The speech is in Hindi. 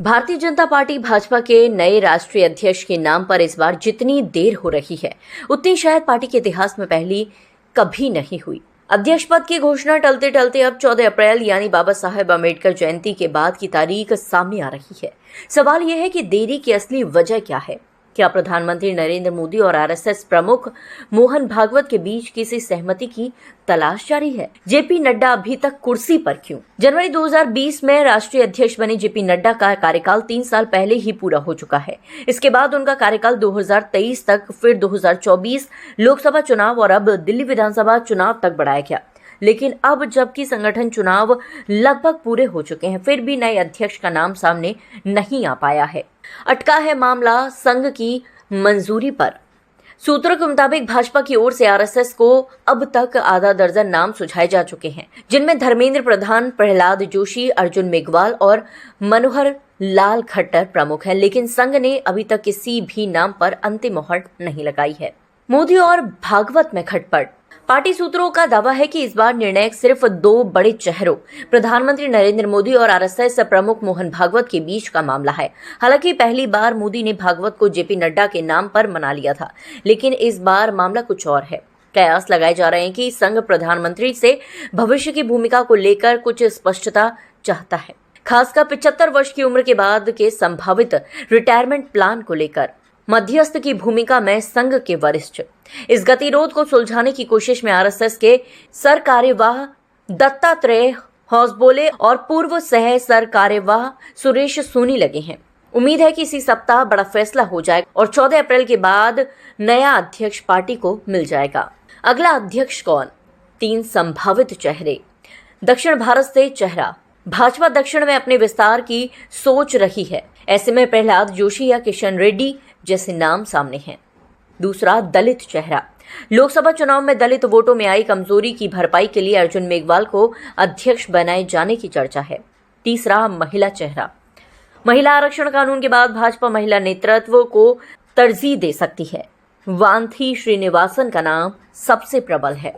भारतीय जनता पार्टी भाजपा के नए राष्ट्रीय अध्यक्ष के नाम पर इस बार जितनी देर हो रही है उतनी शायद पार्टी के इतिहास में पहली कभी नहीं हुई। अध्यक्ष पद की घोषणा टलते टलते अब 14 अप्रैल यानी बाबा साहेब अम्बेडकर जयंती के बाद की तारीख सामने आ रही है। सवाल यह है कि देरी की असली वजह क्या है। क्या प्रधानमंत्री नरेंद्र मोदी और आरएसएस प्रमुख मोहन भागवत के बीच किसी सहमति की तलाश जारी है? जेपी नड्डा अभी तक कुर्सी पर क्यों? जनवरी 2020 में राष्ट्रीय अध्यक्ष बने जेपी नड्डा का कार्यकाल 3 साल पहले ही पूरा हो चुका है। इसके बाद उनका कार्यकाल 2023 तक, फिर 2024 लोकसभा चुनाव और अब दिल्ली विधानसभा चुनाव तक बढ़ाया गया। लेकिन अब जबकि संगठन चुनाव लगभग पूरे हो चुके हैं, फिर भी नए अध्यक्ष का नाम सामने नहीं आ पाया है। अटका है मामला संघ की मंजूरी पर। सूत्रों के मुताबिक भाजपा की ओर से आरएसएस को अब तक आधा दर्जन नाम सुझाए जा चुके हैं, जिनमें धर्मेंद्र प्रधान, प्रहलाद जोशी, अर्जुन मेघवाल और मनोहर लाल खट्टर प्रमुख हैं। लेकिन संघ ने अभी तक किसी भी नाम पर अंतिम मोहर नहीं लगाई है। मोदी और भागवत में खटपट। पार्टी सूत्रों का दावा है कि इस बार निर्णय सिर्फ 2 बड़े चेहरों प्रधानमंत्री नरेंद्र मोदी और आरएसएस प्रमुख मोहन भागवत के बीच का मामला है। हालांकि पहली बार मोदी ने भागवत को जेपी नड्डा के नाम पर मना लिया था, लेकिन इस बार मामला कुछ और है। कयास लगाए जा रहे हैं कि संघ प्रधानमंत्री से भविष्य की भूमिका को लेकर कुछ स्पष्टता चाहता है, खासकर 75 वर्ष की उम्र के बाद के संभावित रिटायरमेंट प्लान को लेकर। मध्यस्थ की भूमिका में संघ के वरिष्ठ। इस गतिरोध को सुलझाने की कोशिश में आरएसएस के सर कार्यवाह दत्तात्रेय होसबोले और पूर्व सह सर कार्यवाह सुरेश सोनी लगे हैं। उम्मीद है कि इसी सप्ताह बड़ा फैसला हो जाए और 14 अप्रैल के बाद नया अध्यक्ष पार्टी को मिल जाएगा। अगला अध्यक्ष कौन? 3 संभावित चेहरे। दक्षिण भारत से चेहरा। भाजपा दक्षिण में अपने विस्तार की सोच रही है। ऐसे में प्रहलाद जोशी या किशन रेड्डी जैसे नाम सामने हैं। दूसरा, दलित चेहरा। लोकसभा चुनाव में दलित वोटों में आई कमजोरी की भरपाई के लिए अर्जुन मेघवाल को अध्यक्ष बनाए जाने की चर्चा है। तीसरा, महिला चेहरा। महिला आरक्षण कानून के बाद भाजपा महिला नेतृत्व को तरजीह दे सकती है। वांथी श्रीनिवासन का नाम सबसे प्रबल है।